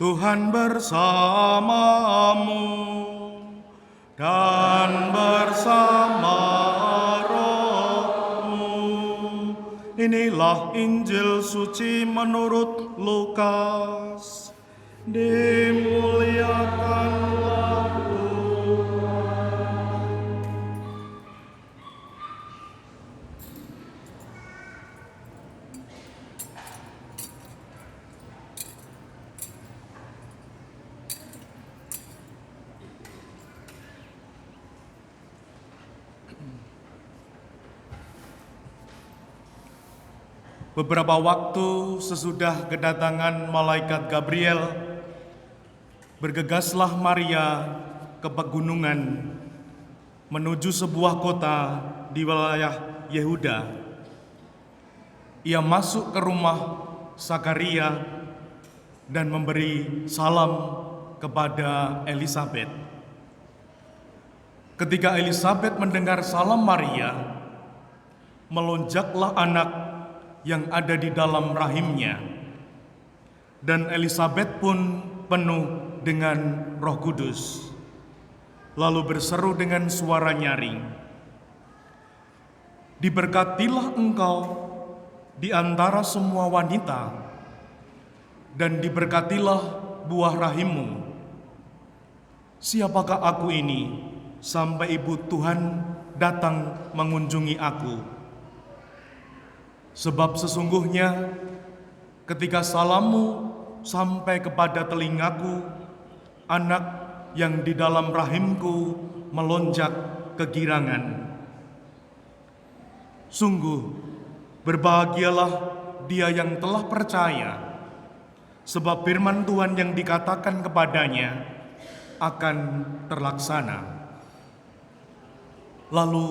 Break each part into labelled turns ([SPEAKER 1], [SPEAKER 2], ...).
[SPEAKER 1] Tuhan bersamamu dan bersama rohmu. Inilah Injil suci menurut Lukas. Dimuliakanlah Tuhan. Beberapa waktu sesudah kedatangan malaikat Gabriel, bergegaslah Maria ke pegunungan menuju sebuah kota di wilayah Yehuda. Ia masuk ke rumah Zakaria dan memberi salam kepada Elisabet. Ketika Elisabet mendengar salam Maria, melonjaklah anak yang ada di dalam rahimnya, dan Elisabet pun penuh dengan Roh Kudus, lalu berseru dengan suara nyaring, "Diberkatilah engkau di antara semua wanita, dan diberkatilah buah rahimmu. Siapakah aku ini sampai ibu Tuhan datang mengunjungi aku? Sebab sesungguhnya ketika salammu sampai kepada telingaku, anak yang di dalam rahimku melonjak kegirangan. Sungguh berbahagialah dia yang telah percaya, sebab firman Tuhan yang dikatakan kepadanya akan terlaksana." Lalu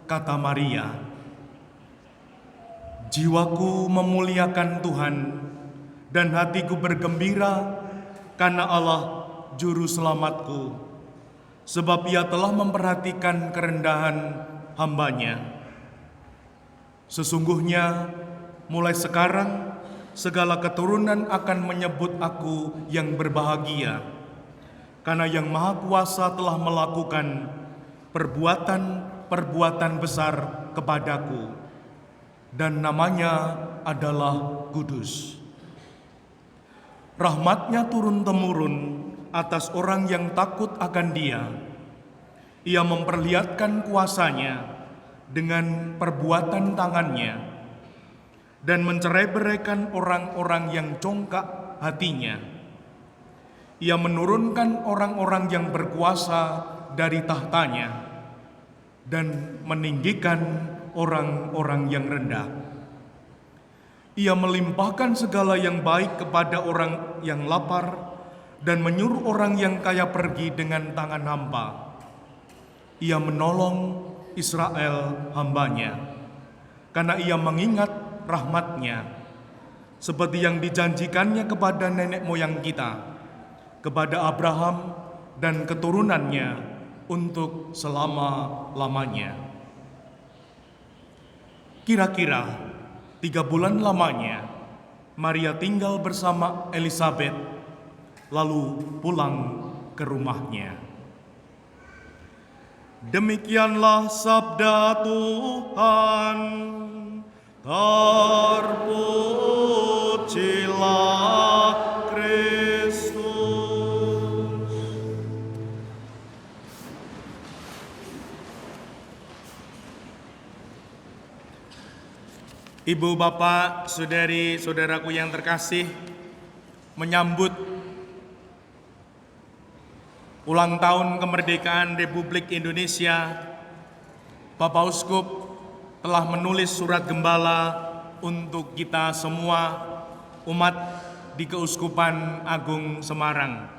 [SPEAKER 1] kata Maria, "Jiwaku memuliakan Tuhan, dan hatiku bergembira karena Allah Juru Selamatku, sebab Ia telah memperhatikan kerendahan hamba-Nya. Sesungguhnya mulai sekarang segala keturunan akan menyebut aku yang berbahagia, karena Yang Maha Kuasa telah melakukan perbuatan-perbuatan besar kepadaku, dan namanya adalah kudus. Rahmat-Nya turun-temurun atas orang yang takut akan Dia. Ia memperlihatkan kuasa-Nya dengan perbuatan tangan-Nya, dan mencerai-beraikan orang-orang yang congkak hatinya. Ia menurunkan orang-orang yang berkuasa dari tahtanya, dan meninggikan orang-orang yang rendah. Ia melimpahkan segala yang baik kepada orang yang lapar, dan menyuruh orang yang kaya pergi dengan tangan hampa. Ia menolong Israel hamba-Nya, karena Ia mengingat rahmat-Nya, seperti yang dijanjikannya kepada nenek moyang kita, kepada Abraham dan keturunannya untuk selama-lamanya." Kira-kira 3 bulan lamanya, Maria tinggal bersama Elisabet, lalu pulang ke rumahnya. Demikianlah sabda Tuhan. Terpujilah Kristus. Ibu, bapak, saudari, saudaraku yang terkasih, menyambut ulang tahun kemerdekaan Republik Indonesia, Bapak Uskup telah menulis surat gembala untuk kita semua umat di Keuskupan Agung Semarang.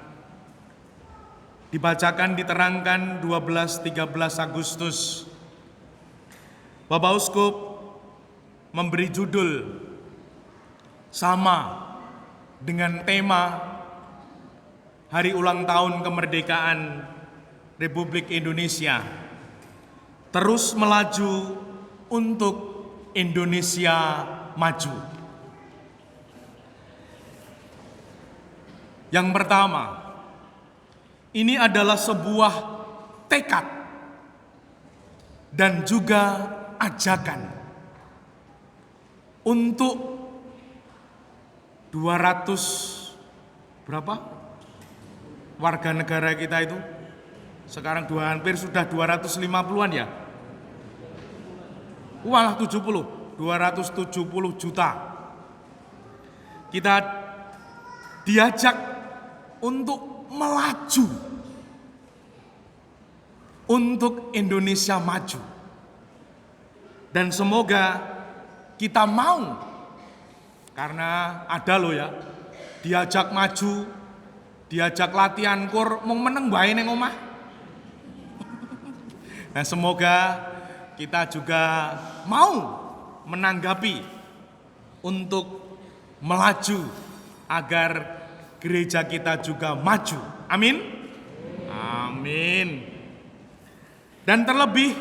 [SPEAKER 1] Dibacakan diterangkan 12-13 Agustus. Bapak Uskup memberi judul sama dengan tema Hari Ulang Tahun Kemerdekaan Republik Indonesia, terus melaju untuk Indonesia maju. Yang pertama, ini adalah sebuah tekad dan juga ajakan untuk 200 berapa warga negara kita itu? Sekarang hampir sudah 250-an ya? Walah 270 juta. Kita diajak untuk melaju, untuk Indonesia maju. Dan semoga kita mau, karena ada loh ya, diajak maju, diajak latihan kur, mau meneng bae ning omah. Nah, semoga kita juga mau menanggapi untuk melaju agar gereja kita juga maju. Amin. Amin. Dan terlebih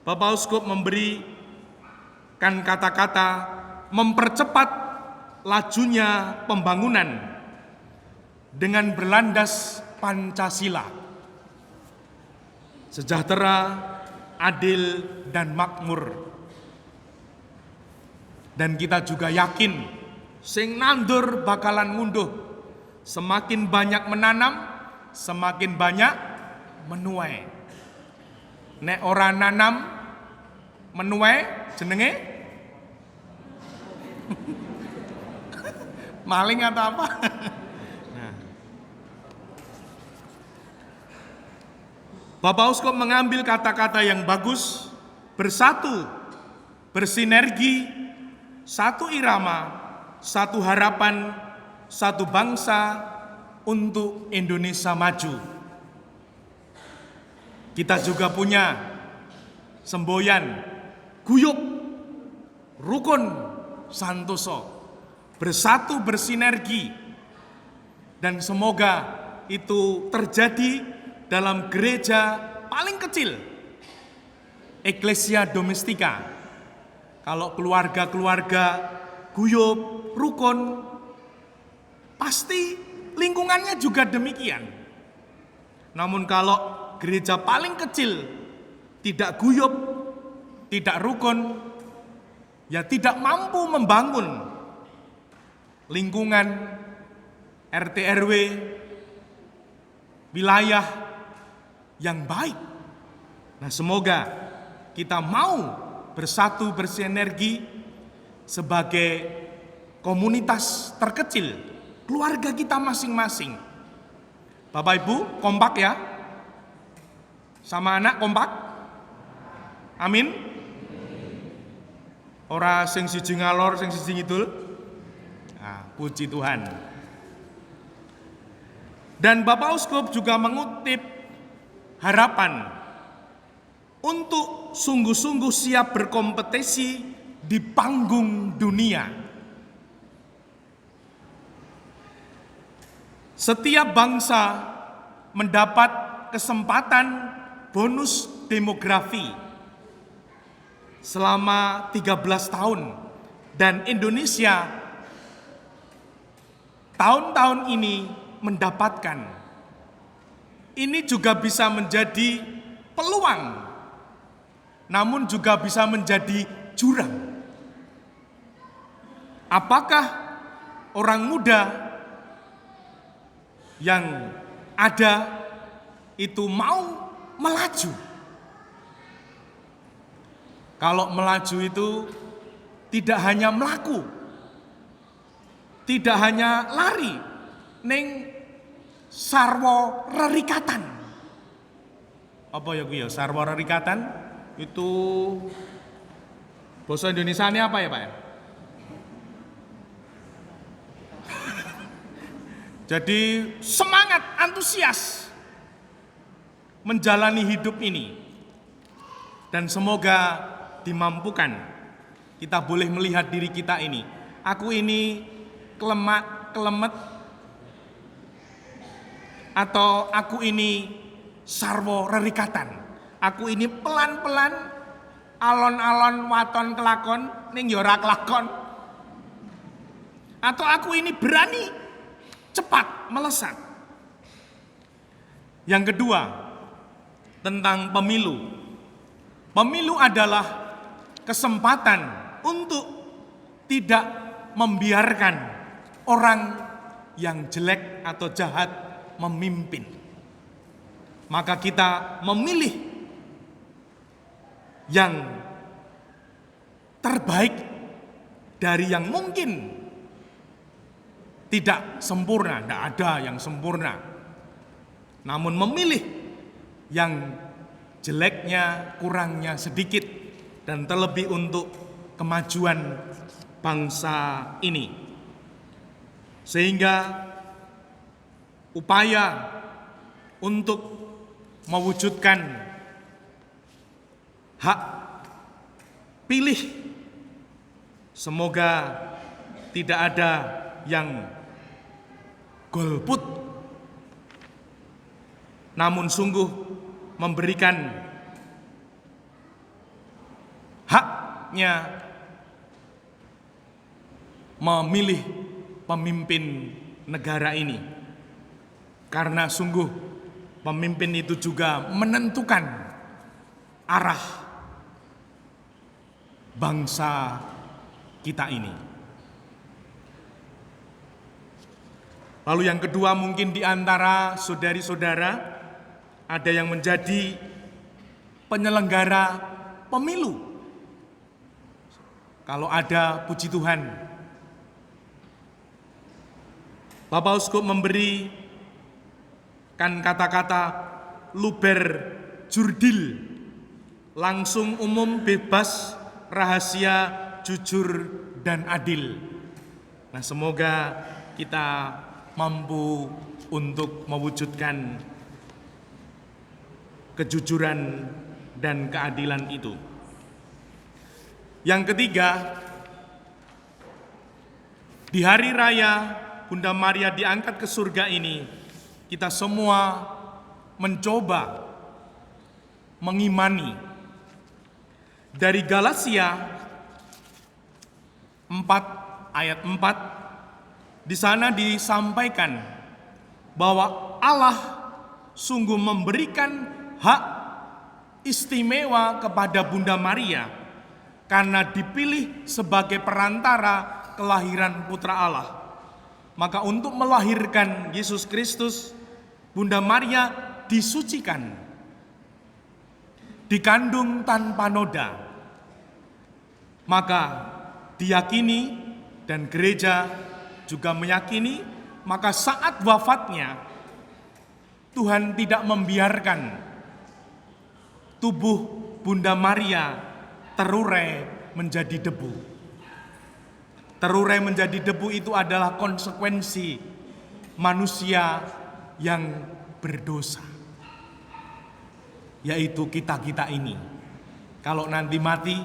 [SPEAKER 1] Bapak Uskup memberikan kata-kata mempercepat lajunya pembangunan dengan berlandas Pancasila, sejahtera, adil, dan makmur. Dan kita juga yakin sing nandur bakalan ngunduh. Semakin banyak menanam, semakin banyak menuai. Nek ora nanam menuai jenenge maling atau apa? Nah. Bapak Uskup mengambil kata-kata yang bagus, bersatu, bersinergi, satu irama, satu harapan, satu bangsa untuk Indonesia maju. Kita juga punya semboyan guyub, rukun, santoso, bersatu bersinergi, dan semoga itu terjadi dalam gereja paling kecil, Ecclesia Domestika. Kalau keluarga-keluarga guyub, rukun, pasti lingkungannya juga demikian. Namun kalau gereja paling kecil tidak guyub, tidak rukun, ya tidak mampu membangun lingkungan RT RW, wilayah yang baik. Nah, semoga kita mau bersatu bersinergi sebagai komunitas terkecil, keluarga kita masing-masing. Bapak Ibu kompak ya? Sama anak kompak? Amin. Ora sing siji ngalor, sing siji ngidul. Nah, puji Tuhan. Dan Bapak Uskup juga mengutip harapan untuk sungguh-sungguh siap berkompetisi di panggung dunia. Setiap bangsa mendapat kesempatan bonus demografi selama 13 tahun, dan Indonesia tahun-tahun ini mendapatkan. Ini juga bisa menjadi peluang, namun juga bisa menjadi jurang. Apakah orang muda yang ada itu mau melaju? Kalau melaju itu tidak hanya melaku, tidak hanya lari, ning sarwa rerikatan. Apa ya gue ya sarwa rerikatan? Itu bahasa Indonesianya apa ya Pak? Jadi semangat, antusias menjalani hidup ini. Dan semoga dimampukan. Kita boleh melihat diri kita ini. Aku ini kelemet, atau aku ini sarwo rerikatan. Aku ini pelan-pelan, alon-alon waton kelakon, ning yo ora kelakon. Atau aku ini berani, cepat melesat. Yang kedua, tentang pemilu. Pemilu adalah kesempatan untuk tidak membiarkan orang yang jelek atau jahat memimpin. Maka kita memilih yang terbaik dari yang mungkin tidak sempurna, tidak ada yang sempurna. Namun memilih yang jeleknya, kurangnya sedikit, dan terlebih untuk kemajuan bangsa ini. Sehingga upaya untuk mewujudkan hak pilih semoga tidak ada yang golput, namun sungguh memberikan haknya memilih pemimpin negara ini. Karena sungguh pemimpin itu juga menentukan arah bangsa kita ini. Lalu yang kedua, mungkin di antara saudari-saudara ada yang menjadi penyelenggara pemilu. Kalau ada, puji Tuhan, Bapak Uskup memberikan kata-kata luber jurdil, langsung, umum, bebas, rahasia, jujur, dan adil. Nah, semoga kita mampu untuk mewujudkan kejujuran dan keadilan itu. Yang ketiga, di hari raya Bunda Maria diangkat ke surga ini, kita semua mencoba mengimani. Dari Galatia 4 ayat 4, di sana disampaikan bahwa Allah sungguh memberikan hak istimewa kepada Bunda Maria karena dipilih sebagai perantara kelahiran Putra Allah. Maka untuk melahirkan Yesus Kristus, Bunda Maria disucikan, dikandung tanpa noda. Maka diyakini dan gereja juga meyakini, maka saat wafatnya Tuhan tidak membiarkan tubuh Bunda Maria terurai menjadi debu. Terurai menjadi debu itu adalah konsekuensi manusia yang berdosa, yaitu kita-kita ini. Kalau nanti mati,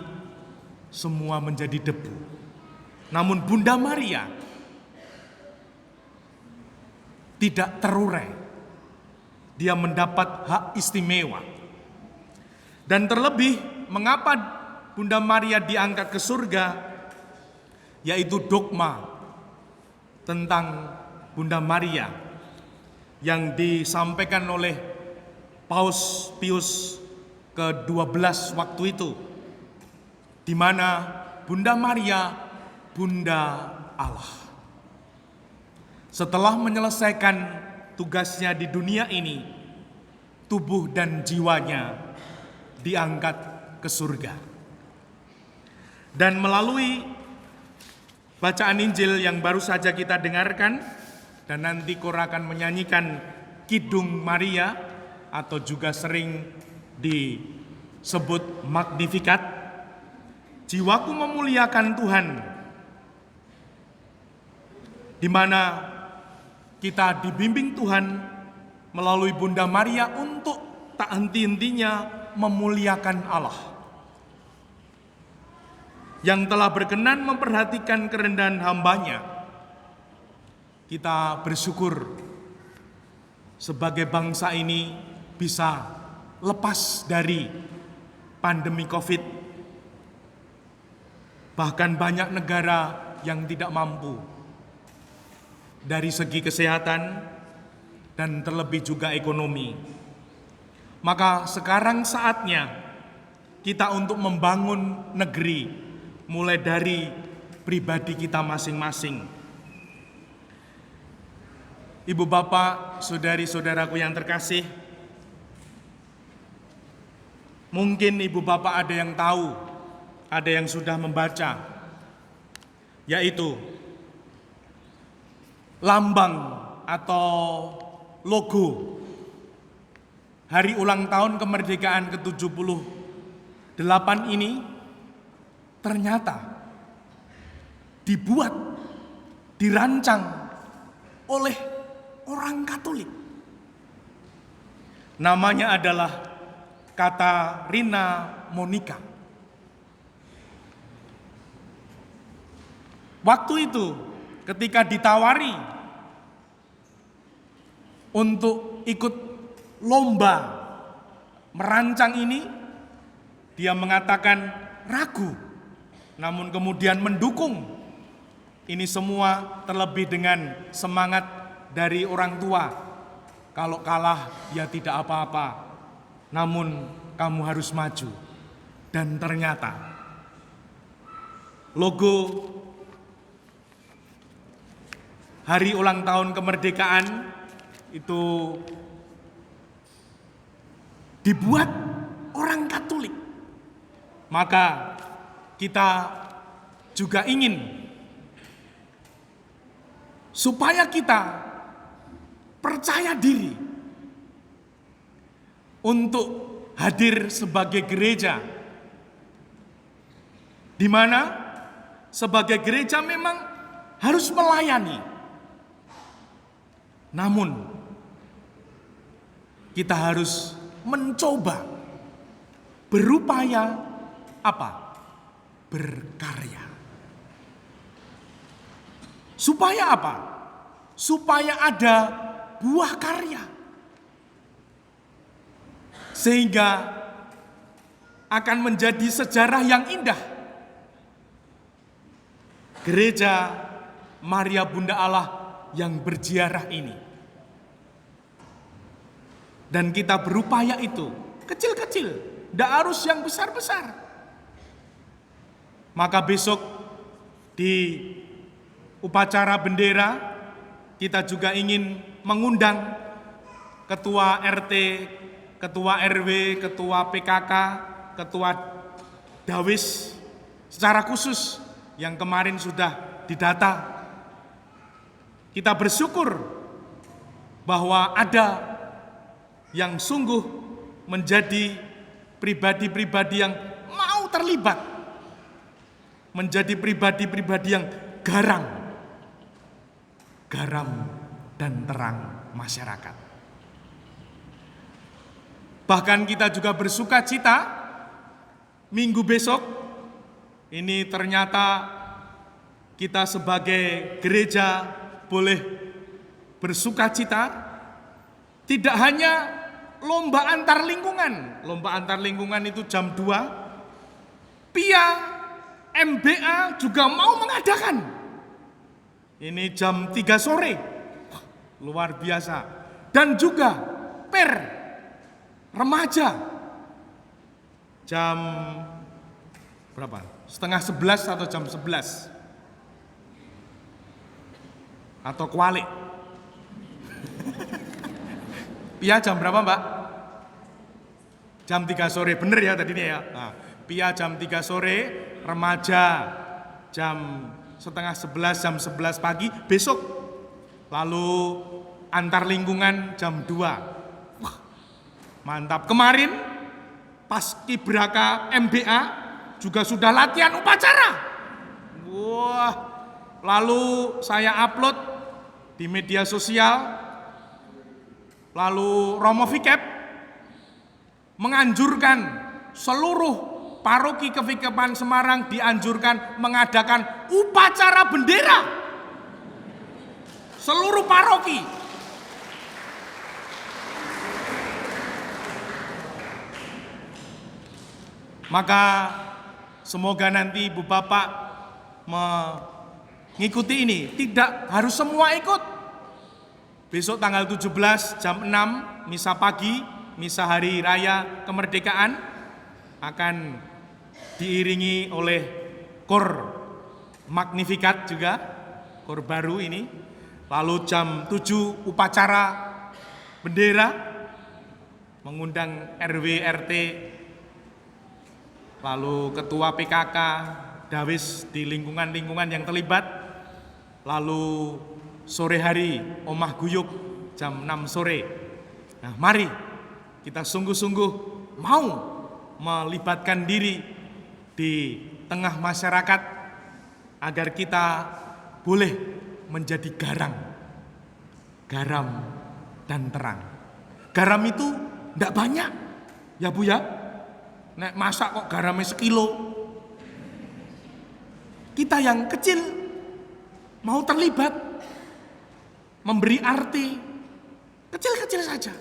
[SPEAKER 1] semua menjadi debu. Namun Bunda Maria tidak terurai. Dia mendapat hak istimewa. Dan terlebih, mengapa Bunda Maria diangkat ke surga? Yaitu dogma tentang Bunda Maria yang disampaikan oleh Paus Pius ke-12 waktu itu, di mana Bunda Maria Bunda Allah. Setelah menyelesaikan tugasnya di dunia ini, tubuh dan jiwanya diangkat ke surga. Dan melalui bacaan Injil yang baru saja kita dengarkan, dan nanti Kora akan menyanyikan Kidung Maria atau juga sering disebut Magnificat, jiwaku memuliakan Tuhan, di mana kita dibimbing Tuhan melalui Bunda Maria untuk tak henti-hentinya memuliakan Allah yang telah berkenan memperhatikan kerendahan hamba-Nya. Kita bersyukur sebagai bangsa ini bisa lepas dari pandemi COVID. Bahkan banyak negara yang tidak mampu. dari segi kesehatan, dan terlebih juga ekonomi. Maka sekarang saatnya kita untuk membangun negeri, mulai dari pribadi kita masing-masing. Ibu bapak, saudari-saudaraku yang terkasih, mungkin ibu bapak ada yang tahu, ada yang sudah membaca, yaitu lambang atau logo hari ulang tahun kemerdekaan ke-78 ini ternyata dibuat, dirancang oleh orang Katolik. Namanya adalah Katarina Monica. Waktu itu ketika ditawari untuk ikut lomba merancang ini, dia mengatakan ragu, namun kemudian mendukung. Ini semua terlebih dengan semangat dari orang tua. Kalau kalah ya tidak apa-apa, namun kamu harus maju. Dan ternyata logo hari ulang tahun kemerdekaan itu dibuat orang Katolik. Maka kita juga ingin supaya kita percaya diri untuk hadir sebagai gereja, di mana sebagai gereja memang harus melayani. Namun kita harus mencoba berupaya apa? Berkarya. Supaya apa? Supaya ada buah karya. Sehingga akan menjadi sejarah yang indah. Gereja Maria Bunda Allah yang berziarah ini. Dan kita berupaya itu kecil-kecil, tidak harus yang besar-besar. Maka besok di upacara bendera kita juga ingin mengundang ketua RT, ketua RW, ketua PKK, ketua Dawis secara khusus yang kemarin sudah didata. Kita bersyukur bahwa ada yang sungguh menjadi pribadi-pribadi yang mau terlibat, menjadi pribadi-pribadi yang garam dan terang masyarakat. Bahkan kita juga bersuka cita minggu besok ini ternyata kita sebagai gereja boleh bersuka cita tidak hanya lomba antar lingkungan. Lomba antar lingkungan itu jam 2. PIA MBA juga mau mengadakan. Ini jam 3 sore. Wah, luar biasa. Dan juga PER remaja jam berapa? Setengah 11 atau jam 11? Atau kualik? PIA jam berapa, Mbak? Jam 3 sore, bener ya tadinya ya. Nah, PIA jam 3 sore, remaja jam setengah 11, jam 11 pagi besok. Lalu antar lingkungan jam 2. Wah, mantap. Kemarin Paskibraka MBA juga sudah latihan upacara. Wah, lalu saya upload di media sosial. Lalu Romo Vikep menganjurkan seluruh paroki Kevikepan Semarang dianjurkan mengadakan upacara bendera. Seluruh paroki. Maka semoga nanti Ibu Bapak ngikuti ini. Tidak harus semua ikut. Besok tanggal 17 jam 6 misa pagi, misa hari raya kemerdekaan akan diiringi oleh kor Magnificat juga, kor baru ini. Lalu jam 7 upacara bendera, mengundang RW RT, lalu ketua PKK, dawis di lingkungan-lingkungan yang terlibat. Lalu sore hari omah guyub jam 6 sore. Nah, mari kita sungguh-sungguh mau melibatkan diri di tengah masyarakat agar kita boleh menjadi garam dan terang. Garam itu tidak banyak, ya Bu ya. Nek masak kok garamnya sekilo. Kita yang kecil mau terlibat, memberi arti kecil-kecil saja.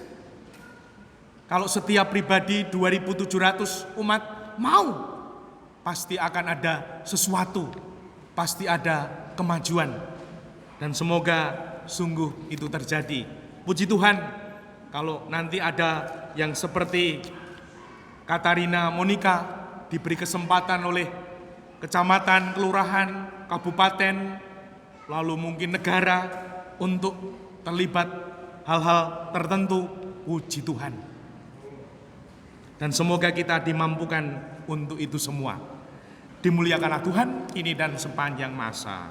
[SPEAKER 1] Kalau setiap pribadi 2.700 umat mau, pasti akan ada sesuatu, pasti ada kemajuan. Dan semoga sungguh itu terjadi. Puji Tuhan, kalau nanti ada yang seperti Katarina Monika diberi kesempatan oleh kecamatan, kelurahan, kabupaten, lalu mungkin negara untuk terlibat hal-hal tertentu, puji Tuhan. Dan semoga kita dimampukan untuk itu semua. Dimuliakanlah Tuhan kini dan sepanjang masa.